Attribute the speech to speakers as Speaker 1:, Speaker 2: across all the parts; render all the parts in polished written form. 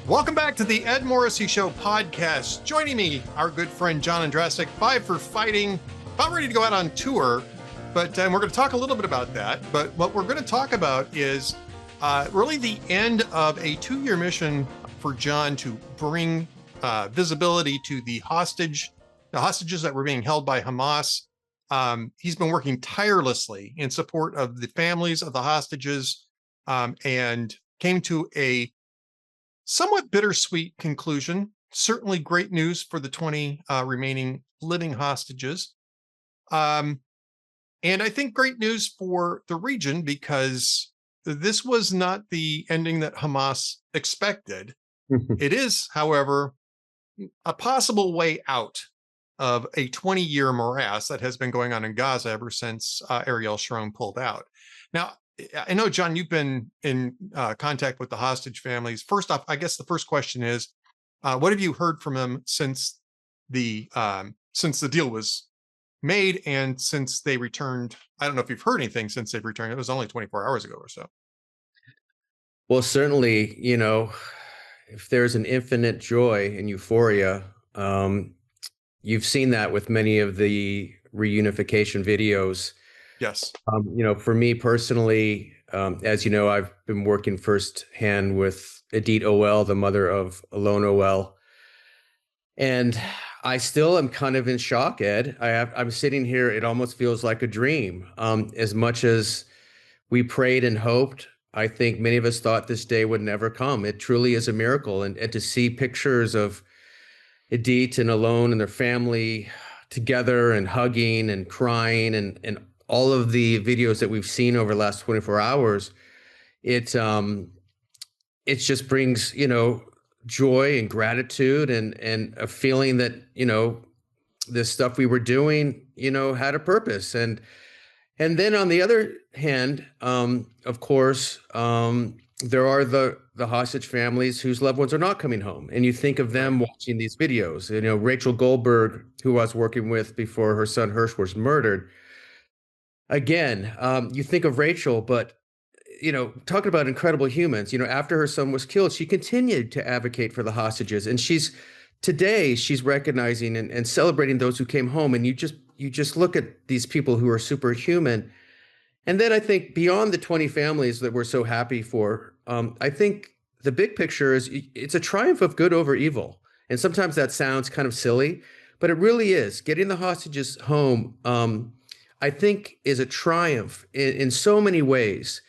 Speaker 1: Welcome back to the Ed Morrissey Show podcast. Joining me, our good friend John Ondrasik, Five for Fighting, about ready to go out on tour. But we're going to talk a little bit about that. But what we're going to talk about is really the end of a 2-year mission for John to bring visibility to the hostages that were being held by Hamas. He's been working tirelessly in support of the families of the hostages and came to a somewhat bittersweet conclusion. Certainly great news for the 20 remaining living hostages. And I think great news for the region because this was not the ending that Hamas expected. It is, however, a possible way out of a 20-year morass that has been going on in Gaza ever since Ariel Sharon pulled out. Now, I know, John, you've been in contact with the hostage families. First off, I guess the first question is, what have you heard from them since the deal was made and since they returned? I don't know if you've heard anything since they've returned. It was only 24 hours ago or so.
Speaker 2: Well, certainly, if there's an infinite joy and euphoria, you've seen that with many of the reunification videos.
Speaker 1: Yes.
Speaker 2: For me personally, as you know, I've been working firsthand with Edith Oel, the mother of Alon Oel. And I still am kind of in shock, Ed. I'm sitting here, it almost feels like a dream. As much as we prayed and hoped, I think many of us thought this day would never come. It truly is a miracle. And to see pictures of Edith and Alon and their family together and hugging and crying and all of the videos that we've seen over the last 24 hours, it just brings, joy and gratitude and a feeling that, this stuff we were doing, had a purpose. And then on the other hand, of course, there are the hostage families whose loved ones are not coming home. And you think of them watching these videos. Rachel Goldberg, who I was working with before her son Hirsch was murdered. Again, you think of Rachel, but, talking about incredible humans, after her son was killed, she continued to advocate for the hostages. And today she's recognizing and celebrating those who came home. And you just look at these people who are superhuman. And then I think beyond the 20 families that we're so happy for, I think the big picture is it's a triumph of good over evil. And sometimes that sounds kind of silly, but it really is. Getting the hostages home, I think, is a triumph in so many ways.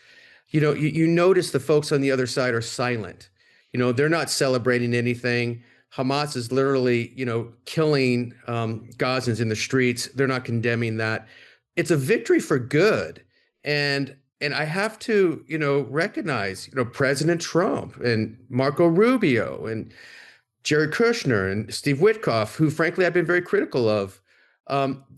Speaker 2: You notice the folks on the other side are silent. They're not celebrating anything. Hamas is literally, killing Gazans in the streets. They're not condemning that. It's a victory for good. And I have to, recognize, President Trump and Marco Rubio and Jared Kushner and Steve Witkoff, who frankly I've been very critical of.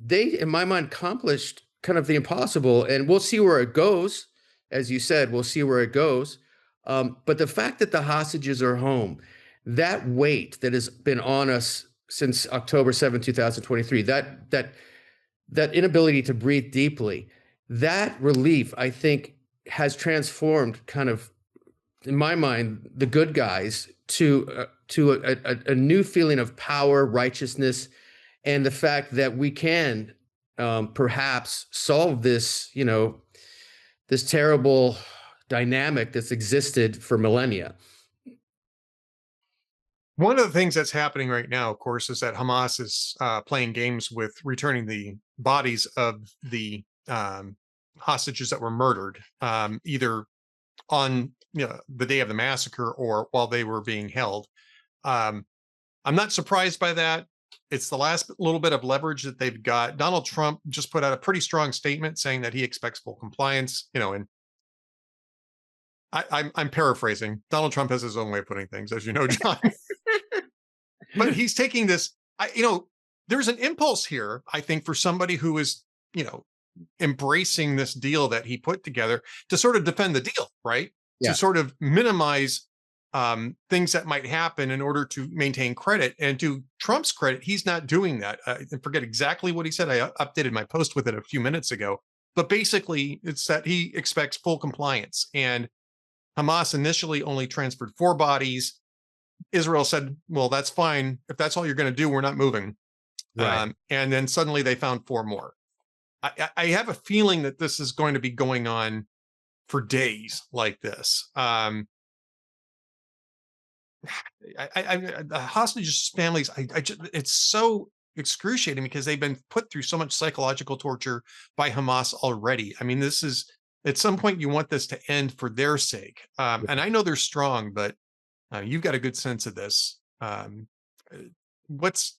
Speaker 2: They, in my mind, accomplished kind of the impossible, and we'll see where it goes. As you said, we'll see where it goes. But the fact that the hostages are home, that weight that has been on us since October 7, 2023, that inability to breathe deeply, that relief, I think, has transformed kind of, in my mind, the good guys to a new feeling of power, righteousness, and the fact that we can perhaps solve this, this terrible dynamic that's existed for millennia.
Speaker 1: One of the things that's happening right now, of course, is that Hamas is playing games with returning the bodies of the hostages that were murdered, either on the day of the massacre or while they were being held. I'm not surprised by that. It's the last little bit of leverage that they've got. Donald Trump just put out a pretty strong statement saying that he expects full compliance, and I'm paraphrasing. Donald Trump has his own way of putting things, as you know, John. But he's taking this, there's an impulse here, I think, for somebody who is, embracing this deal that he put together to sort of defend the deal, right? Yeah. To sort of minimize things that might happen in order to maintain credit. And to Trump's credit, he's not doing that. I forget exactly what he said. I updated my post with it a few minutes ago. But basically, it's that he expects full compliance. And Hamas initially only transferred 4 bodies. Israel said, well, that's fine. If that's all you're going to do, we're not moving.
Speaker 2: Right.
Speaker 1: And then suddenly they found four more. I have a feeling that this is going to be going on for days like this. The hostages families, it's so excruciating because they've been put through so much psychological torture by Hamas already. I mean, this is at some point you want this to end for their sake. And I know they're strong, but you've got a good sense of this. What's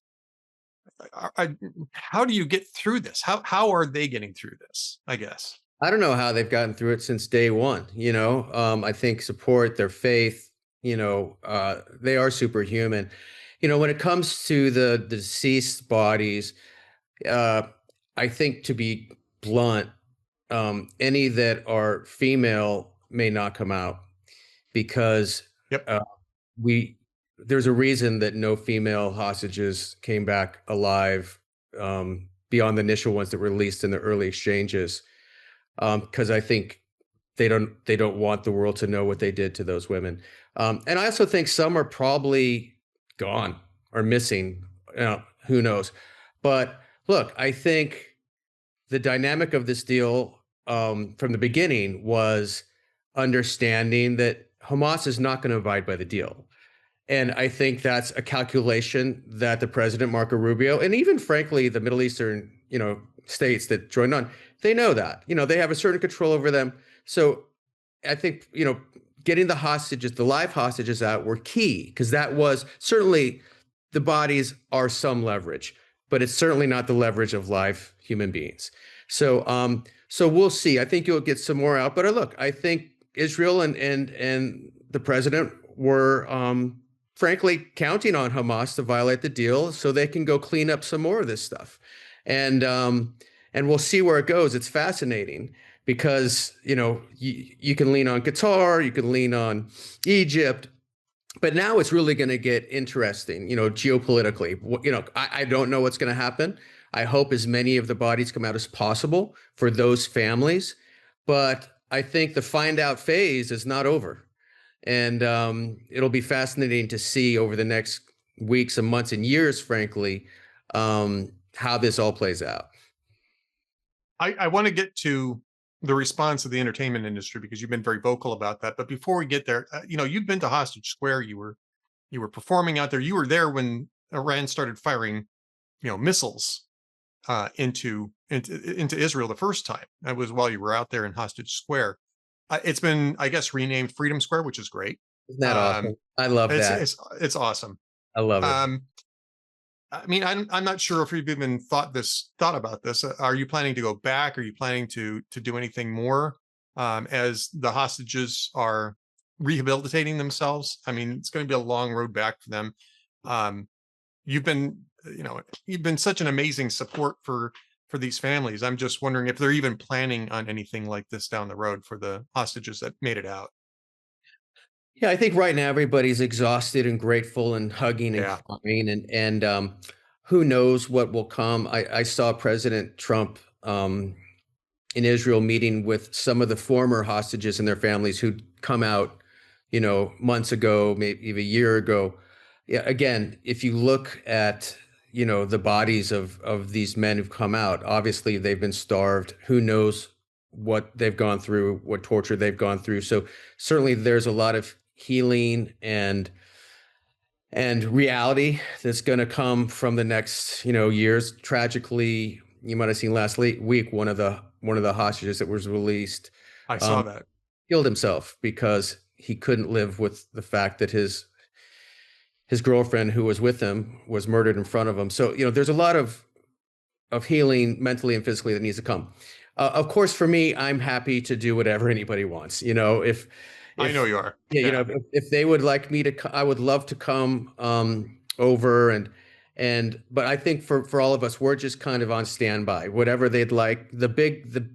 Speaker 1: how do you get through this? How are they getting through this? I guess
Speaker 2: I don't know how they've gotten through it since day one. I think support, their faith, they are superhuman. When it comes to the deceased bodies, I think, to be blunt, any that are female may not come out because
Speaker 1: yep.
Speaker 2: There's a reason that no female hostages came back alive, beyond the initial ones that were released in the early exchanges, because I think they don't want the world to know what they did to those women. And I also think some are probably gone or missing. Who knows? But look, I think the dynamic of this deal, from the beginning, was understanding that Hamas is not going to abide by the deal. And I think that's a calculation that the president, Marco Rubio, and even frankly, the Middle Eastern, states that joined on, they know that, they have a certain control over them. So I think, getting the hostages, the live hostages out were key, because that was certainly, the bodies are some leverage, but it's certainly not the leverage of live human beings. So, so we'll see. I think you'll get some more out, but look, I think Israel and the president were, frankly, counting on Hamas to violate the deal so they can go clean up some more of this stuff. And we'll see where it goes. It's fascinating because, you can lean on Qatar, you can lean on Egypt, but now it's really going to get interesting, geopolitically. I don't know what's going to happen. I hope as many of the bodies come out as possible for those families, but I think the find out phase is not over. And it'll be fascinating to see over the next weeks and months and years, frankly, how this all plays out.
Speaker 1: I want to get to the response of the entertainment industry because you've been very vocal about that. But before we get there, you've been to Hostage Square. You were performing out there. You were there when Iran started firing, missiles into Israel the first time. That was while you were out there in Hostage Square. It's been, I guess, renamed Freedom Square, which is great.
Speaker 2: Isn't that awesome? I love that.
Speaker 1: It's awesome.
Speaker 2: I love it.
Speaker 1: I mean, I'm not sure if you've even thought about this. Are you planning to go back? Are you planning to do anything more as the hostages are rehabilitating themselves? I mean, it's going to be a long road back for them. You've been such an amazing support for these families. I'm just wondering if they're even planning on anything like this down the road for the hostages that made it out.
Speaker 2: Yeah, I think right now everybody's exhausted and grateful and hugging and crying, and who knows what will come. I saw President Trump in Israel meeting with some of the former hostages and their families who'd come out, months ago, maybe even a year ago. Yeah, again, if you look at the bodies of these men who've come out, obviously they've been starved. Who knows what they've gone through, what torture they've gone through. So certainly there's a lot of healing and reality that's going to come from the next, years. Tragically, you might have seen last week, one of the hostages that was released,
Speaker 1: I saw that,
Speaker 2: killed himself because he couldn't live with the fact that his girlfriend who was with him was murdered in front of him. So, there's a lot of healing mentally and physically that needs to come. Of course, for me, I'm happy to do whatever anybody wants. If
Speaker 1: I know you are.
Speaker 2: Yeah, if they would like me to, I would love to come over but I think for all of us, we're just kind of on standby. Whatever they'd like. The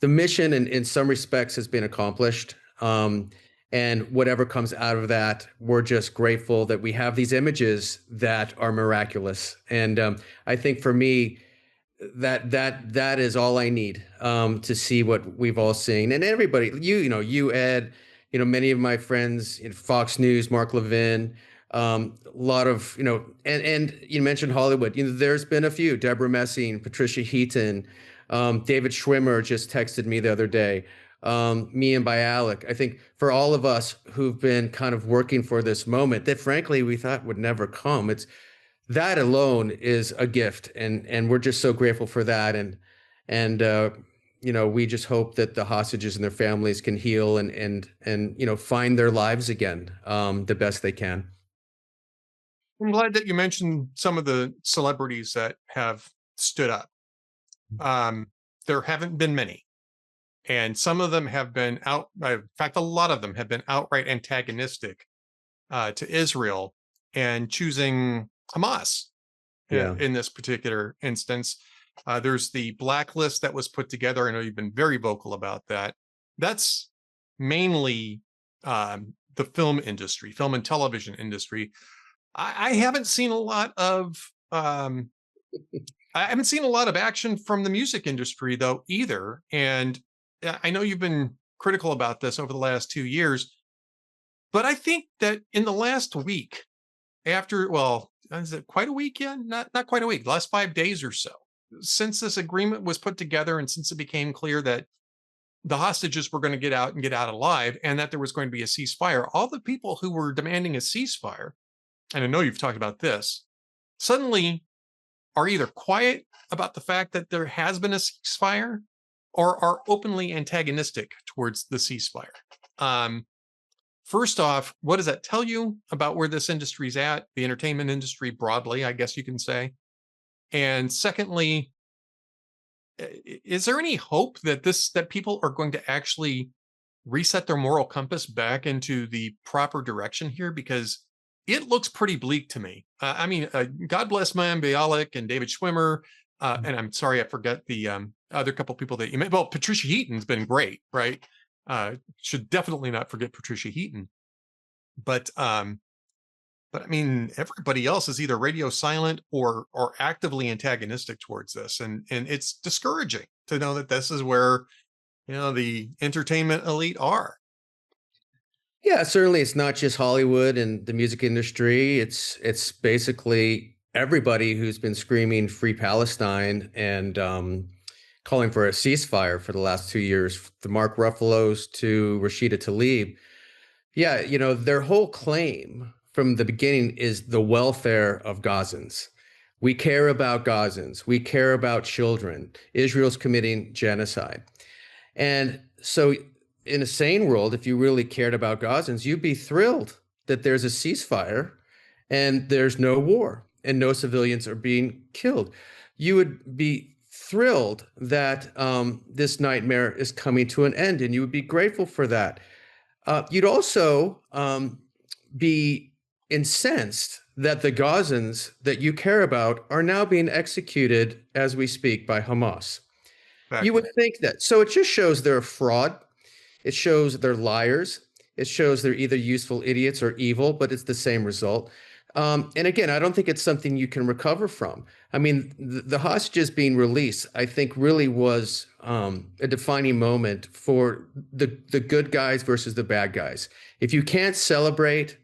Speaker 2: mission in some respects has been accomplished. And whatever comes out of that, we're just grateful that we have these images that are miraculous. And I think for me, that is all I need to see what we've all seen. And everybody, you Ed, many of my friends in Fox News, Mark Levin, A lot of, and you mentioned Hollywood. There's been a few: Deborah Messing, Patricia Heaton, David Schwimmer just texted me the other day. Me and Bialik. I think for all of us who've been kind of working for this moment that frankly we thought would never come, it's that alone is a gift, and we're just so grateful for that. And we just hope that the hostages and their families can heal and find their lives again, the best they can.
Speaker 1: I'm glad that you mentioned some of the celebrities that have stood up. There haven't been many, and some of them have been out. In fact, a lot of them have been outright antagonistic to Israel and choosing Hamas
Speaker 2: Yeah.
Speaker 1: in this particular instance. There's the blacklist that was put together. I know you've been very vocal about that. That's mainly the film industry, film and television industry. I haven't seen a lot of I haven't seen a lot of action from the music industry though either. And I know you've been critical about this over the last 2 years, but I think that in the last week, is it quite a week yet? Not quite a week. The last 5 days or so, since this agreement was put together, and since it became clear that the hostages were going to get out and get out alive, and that there was going to be a ceasefire, all the people who were demanding a ceasefire, and I know you've talked about this, suddenly are either quiet about the fact that there has been a ceasefire or are openly antagonistic towards the ceasefire. First off, what does that tell you about where this industry's at, the entertainment industry broadly, I guess you can say? And secondly, is there any hope that that people are going to actually reset their moral compass back into the proper direction here? Because it looks pretty bleak to me. God bless Mayim Bialik and David Schwimmer. And I'm sorry, I forget the other couple people that you met. Well, Patricia Heaton's been great, right? Should definitely not forget Patricia Heaton. But I mean, everybody else is either radio silent or actively antagonistic towards this, and it's discouraging to know that this is where the entertainment elite are.
Speaker 2: Yeah, certainly it's not just Hollywood and the music industry. It's basically everybody who's been screaming "Free Palestine" and calling for a ceasefire for the last 2 years, the Mark Ruffalo's to Rashida Tlaib. Yeah, their whole claim from the beginning is the welfare of Gazans. We care about Gazans. We care about children. Israel's committing genocide. And so in a sane world, if you really cared about Gazans, you'd be thrilled that there's a ceasefire and there's no war and no civilians are being killed. You would be thrilled that this nightmare is coming to an end, and you would be grateful for that. You'd also be incensed that the Gazans that you care about are now being executed as we speak by Hamas. Exactly. You would think that. So it just shows they're a fraud. It shows they're liars. It shows they're either useful idiots or evil, but it's the same result. And again, I don't think it's something you can recover from. I mean, the hostages being released, I think, really was a defining moment for the good guys versus the bad guys. If you can't celebrate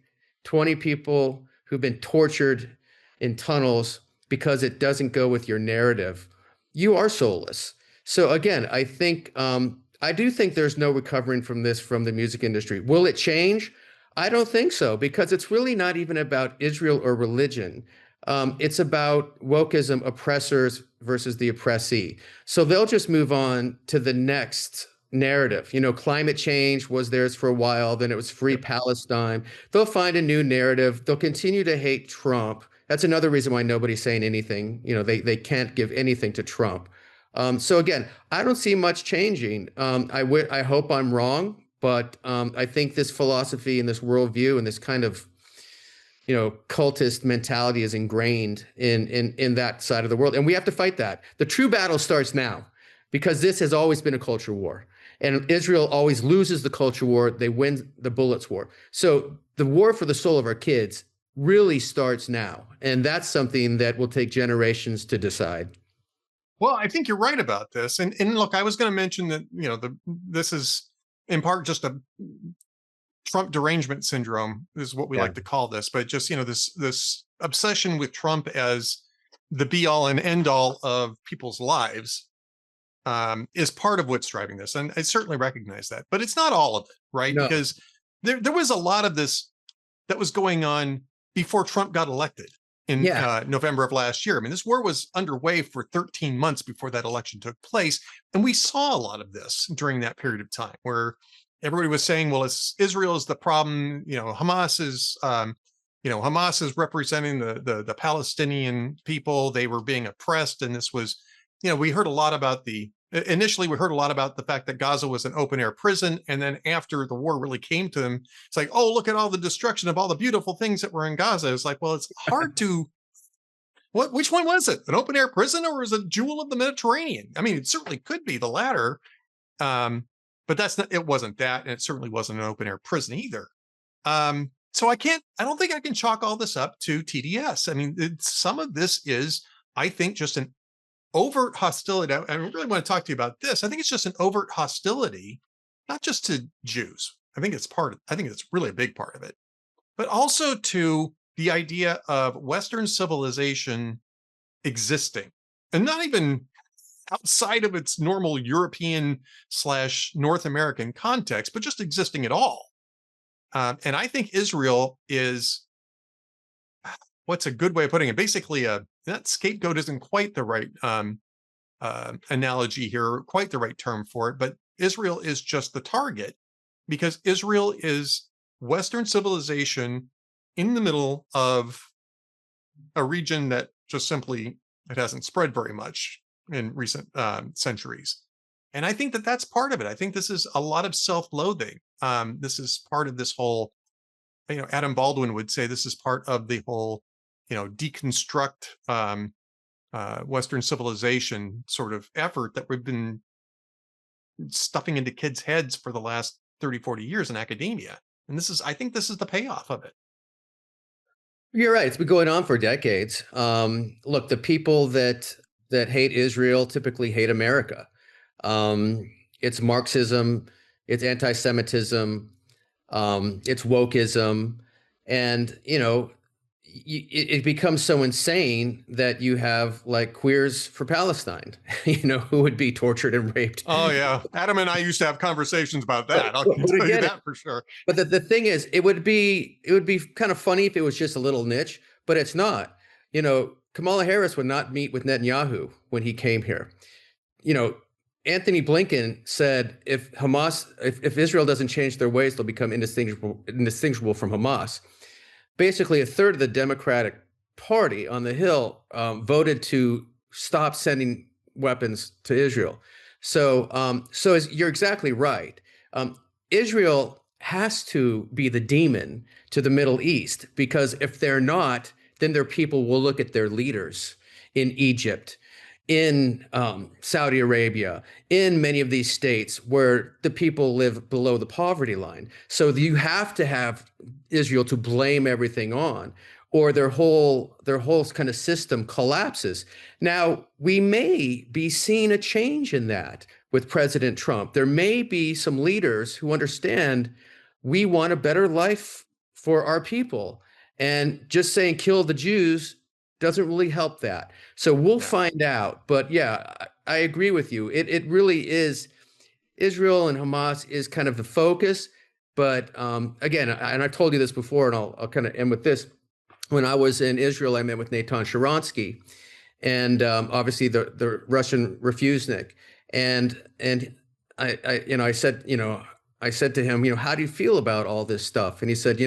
Speaker 2: 20 people who've been tortured in tunnels because it doesn't go with your narrative, you are soulless. So again, I think I do think there's no recovering from this from the music industry. Will it change? I don't think so, because it's really not even about Israel or religion. It's about wokeism, oppressors versus the oppressee. So they'll just move on to the next narrative. Climate change was theirs for a while, then it was Free Palestine. They'll find a new narrative. They'll continue to hate Trump. That's another reason why nobody's saying anything. They can't give anything to Trump. So again, I don't see much changing. I hope I'm wrong, but I think this philosophy and this worldview and this kind of cultist mentality is ingrained in that side of the world, and we have to fight that. The true battle starts now, because this has always been a culture war, and Israel always loses the culture war. They win the bullets war. So the war for the soul of our kids really starts now, and that's something that will take generations to decide.
Speaker 1: Well, I think you're right about this. And look, I was going to mention that, this is in part just a Trump derangement syndrome is what we like to call this, but just, this obsession with Trump as the be all and end all of people's lives is part of what's driving this. And I certainly recognize that, but it's not all of it, right?
Speaker 2: No.
Speaker 1: Because there was a lot of this that was going on before Trump got elected in November of last year. I mean, this war was underway for 13 months before that election took place. And we saw a lot of this during that period of time where everybody was saying, well, Israel is the problem. Hamas is representing the Palestinian people. They were being oppressed. And this was, we heard a lot about initially we heard a lot about the fact that Gaza was an open air prison. And then after the war really came to them, it's like, oh, look at all the destruction of all the beautiful things that were in Gaza. It's like, well, it's hard to, which one was it? An open air prison or was it a jewel of the Mediterranean? I mean, it certainly could be the latter. But it wasn't that. And it certainly wasn't an open air prison either. So I don't think I can chalk all this up to TDS. I mean, some of this is, I think, just an overt hostility. I really want to talk to you about this. I think it's just an overt hostility, not just to Jews. I think it's really a big part of it, but also to the idea of Western civilization existing and not even outside of its normal European/North American context, but just existing at all. And I think Israel is, what's a good way of putting it? Basically, that scapegoat isn't quite the right analogy here, quite the right term for it, but Israel is just the target because Israel is Western civilization in the middle of a region that just simply, it hasn't spread very much in recent centuries. And I think that that's part of it. I think this is a lot of self-loathing. This is part of this whole, Adam Baldwin would say this is part of the whole, deconstruct Western civilization sort of effort that we've been stuffing into kids' heads for the last 30, 40 years in academia. And I think this is the payoff of it.
Speaker 2: You're right. It's been going on for decades. Look, the people that hate Israel typically hate America. It's Marxism, it's anti-Semitism, it's wokeism, and it becomes so insane that you have like queers for Palestine, who would be tortured and raped.
Speaker 1: Oh yeah, Adam and I used to have conversations about that. I'll tell you that for sure.
Speaker 2: But the thing is, it would be kind of funny if it was just a little niche, but it's not. Kamala Harris would not meet with Netanyahu when he came here. Anthony Blinken said if Israel doesn't change their ways, they'll become indistinguishable from Hamas. Basically, a third of the Democratic Party on the Hill voted to stop sending weapons to Israel. So you're exactly right. Israel has to be the demon to the Middle East, because if they're not, then their people will look at their leaders in Egypt, in Saudi Arabia, in many of these states where the people live below the poverty line. So you have to have Israel to blame everything on, or their whole kind of system collapses. Now, we may be seeing a change in that with President Trump. There may be some leaders who understand we want a better life for our people. And just saying kill the Jews doesn't really help that. So we'll find out. But yeah, I agree with you. It really is, Israel and Hamas is kind of the focus. But again, and I told you this before, and I'll kind of end with this. When I was in Israel, I met with Natan Sharansky, and obviously the Russian refusenik. And I said to him, how do you feel about all this stuff? And he said,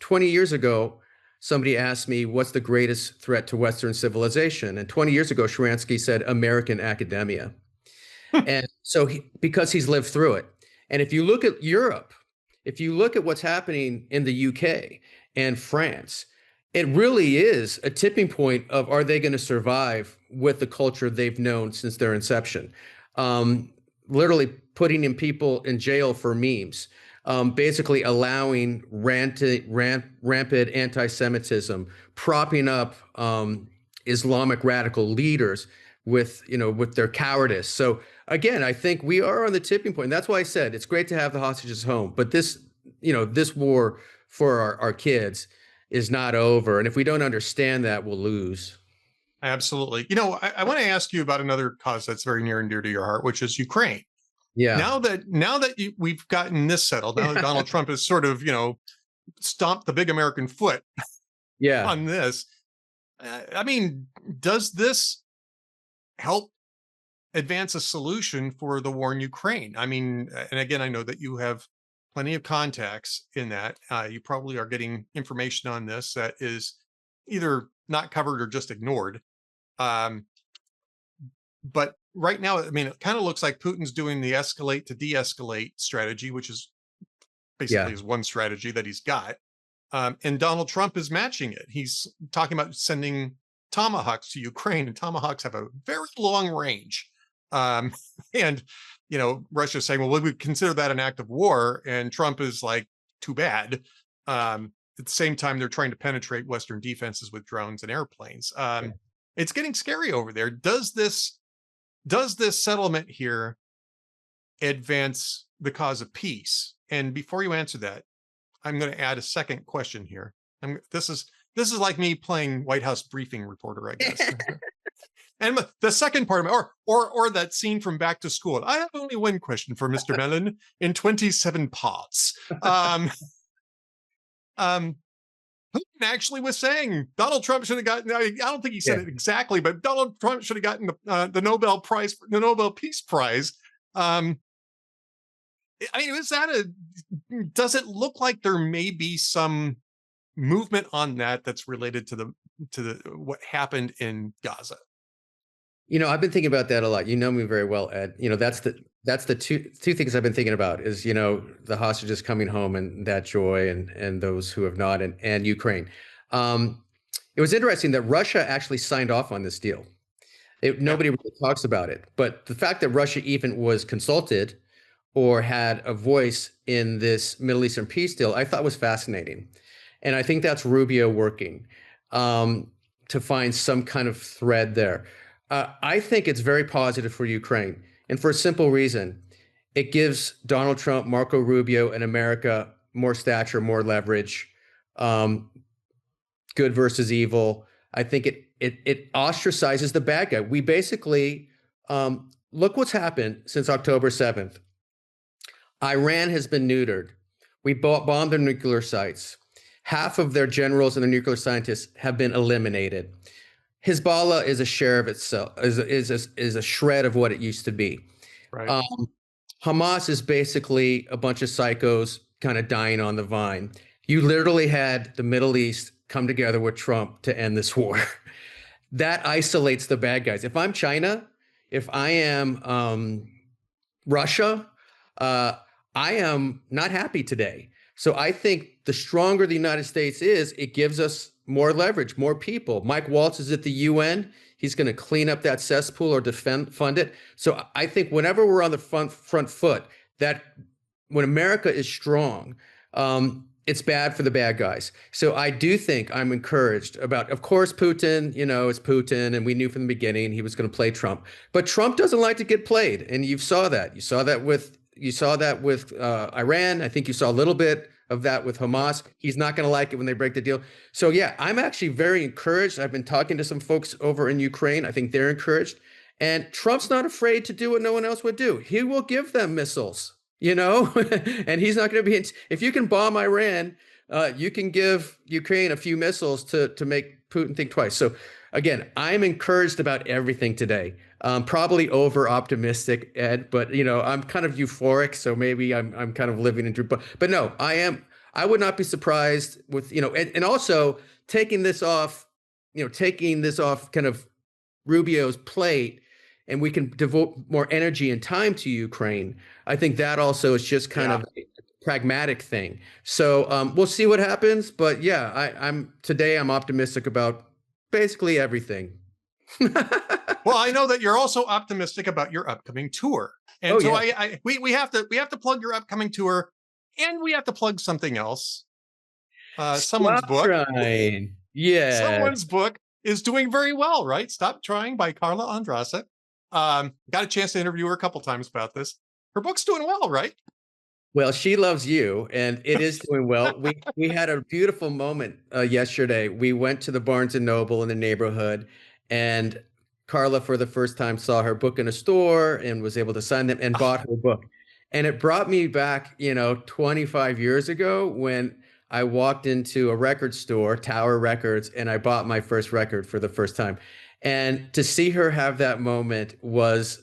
Speaker 2: 20 years ago, somebody asked me, what's the greatest threat to Western civilization? And 20 years ago, Sharansky said, American academia. And so because he's lived through it. And if you look at Europe, if you look at what's happening in the UK and France, it really is a tipping point of, are they going to survive with the culture they've known since their inception? Literally putting in people in jail for memes. Basically allowing rampant anti-Semitism, propping up Islamic radical leaders with their cowardice. So again, I think we are on the tipping point. And that's why I said it's great to have the hostages home, but this this war for our kids is not over. And if we don't understand that, we'll lose.
Speaker 1: Absolutely. I want to ask you about another cause that's very near and dear to your heart, which is Ukraine.
Speaker 2: Yeah.
Speaker 1: Now that we've gotten this settled, now that Donald Trump has sort of, stomped the big American foot on this, I mean, does this help advance a solution for the war in Ukraine? I mean, and again, I know that you have plenty of contacts in that. You probably are getting information on this that is either not covered or just ignored. But right now, I mean, it kind of looks like Putin's doing the escalate to de-escalate strategy, which is basically his one strategy that he's got. And Donald Trump is matching it. He's talking about sending Tomahawks to Ukraine, and Tomahawks have a very long range. And, Russia's saying, well, we would consider that an act of war. And Trump is like, too bad. At the same time, they're trying to penetrate Western defenses with drones and airplanes. It's getting scary over there. Does this settlement here advance the cause of peace? And before you answer that, I'm going to add a second question here. This is like me playing White House briefing reporter, I guess. And the second part of it, or that scene from Back to School. I have only one question for Mr. Mellon in 27 parts. Putin actually was saying Donald Trump should have gotten, I don't think he said it exactly, but Donald Trump should have gotten the Nobel Prize, the Nobel Peace Prize. I mean, does it look like there may be some movement on that's related to what happened in Gaza?
Speaker 2: I've been thinking about that a lot. You know me very well, Ed. That's the two things I've been thinking about is, the hostages coming home and that joy and those who have not, and Ukraine. It was interesting that Russia actually signed off on this deal. Nobody really talks about it, but the fact that Russia even was consulted or had a voice in this Middle Eastern peace deal, I thought was fascinating. And I think that's Rubio working to find some kind of thread there. I think it's very positive for Ukraine. And for a simple reason, it gives Donald Trump, Marco Rubio, and America more stature, more leverage, good versus evil. I think it ostracizes the bad guy. We basically, look what's happened since October 7th. Iran has been neutered. We bombed their nuclear sites. Half of their generals and their nuclear scientists have been eliminated. Hezbollah is a share of itself, is a shred of what it used to be.
Speaker 1: Right.
Speaker 2: Hamas is basically a bunch of psychos kind of dying on the vine. You literally had the Middle East come together with Trump to end this war. That isolates the bad guys. If I'm China, if I am Russia, I am not happy today. So I think the stronger the United States is, it gives us more leverage, more people. Mike Waltz is at the UN. He's going to clean up that cesspool or fund it. So I think whenever we're on the front foot, that when America is strong, it's bad for the bad guys. So I do think I'm encouraged about, of course, Putin, is Putin, and we knew from the beginning he was going to play Trump. But Trump doesn't like to get played, and you saw that. You saw that with Iran. I think you saw a little bit of that with Hamas. He's not going to like it when they break the deal. So yeah, I'm actually very encouraged. I've been talking to some folks over in Ukraine. I think they're encouraged. And Trump's not afraid to do what no one else would do. He will give them missiles, and he's not going to be, if you can bomb Iran, you can give Ukraine a few missiles to make Putin think twice. So again, I'm encouraged about everything today. Probably over optimistic, Ed, but I'm kind of euphoric, so maybe I'm kind of living in dream. But no, I am. I would not be surprised with and also taking this off kind of Rubio's plate, and we can devote more energy and time to Ukraine. I think that also is just kind of a pragmatic thing. So we'll see what happens. But yeah, I'm optimistic about basically everything.
Speaker 1: Well, I know that you're also optimistic about your upcoming tour, and we have to plug your upcoming tour, and we have to plug something else. Someone's book.
Speaker 2: Trying. Yeah.
Speaker 1: Someone's book is doing very well, right? Stop Trying by Carla Ondrasik. Got a chance to interview her a couple times about this. Her book's doing well, right?
Speaker 2: Well, she loves you, and it is doing well. We had a beautiful moment yesterday. We went to the Barnes and Noble in the neighborhood, and Carla, for the first time, saw her book in a store and was able to sign them and bought her book. And it brought me back, 25 years ago when I walked into a record store, Tower Records, and I bought my first record for the first time. And to see her have that moment was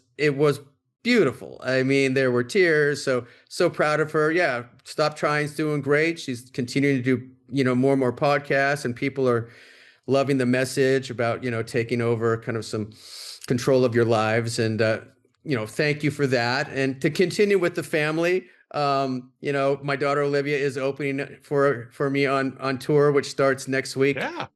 Speaker 2: beautiful. I mean, there were tears. So proud of her. Yeah, Stop Trying's doing great. She's continuing to do, more and more podcasts, and people are loving the message about, taking over kind of some control of your lives. And thank you for that. And to continue with the family, my daughter Olivia is opening for me on tour, which starts next week.
Speaker 1: Yeah.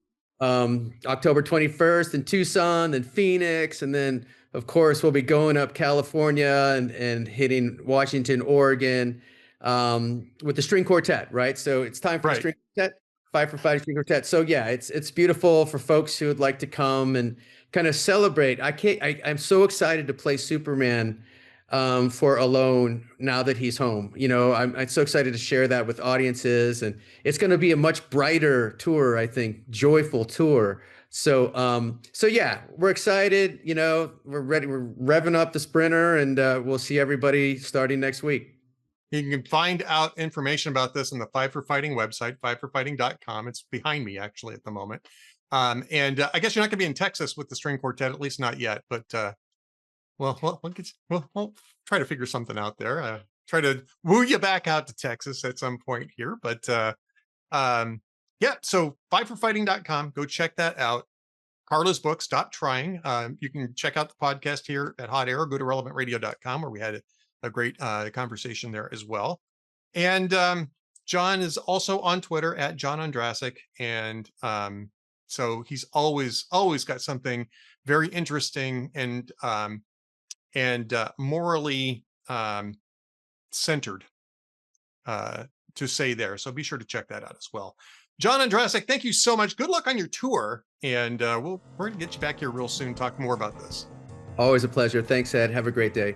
Speaker 2: October 21st in Tucson, then Phoenix, and then of course we'll be going up California and hitting Washington, Oregon, with the string quartet, right? So it's time for the string quartet, Five for Fighting String Quartet. So yeah, it's beautiful for folks who would like to come and kind of celebrate. I'm so excited to play Superman for Alone now that he's home. I'm so excited to share that with audiences, and it's going to be a much brighter tour, I think, joyful tour. So yeah, we're excited. We're ready. We're revving up the Sprinter, and we'll see everybody starting next week.
Speaker 1: You can find out information about this on the Five for Fighting website, fiveforfighting.com. It's behind me actually at the moment. And I guess you're not going to be in Texas with the string quartet, at least not yet. But we'll try to figure something out there. Try to woo you back out to Texas at some point here. But yeah, so fiveforfighting.com. Go check that out. Carla's book, Stop Trying. You can check out the podcast here at Hot Air, or go to relevantradio.com, where we had a great conversation there as well. And John is also on Twitter at John Ondrasik. And so he's always got something very interesting and morally centered to say there. So be sure to check that out as well. John Ondrasik, thank you so much. Good luck on your tour. And we're going to get you back here real soon, talk more about this.
Speaker 2: Always a pleasure. Thanks, Ed. Have a great day.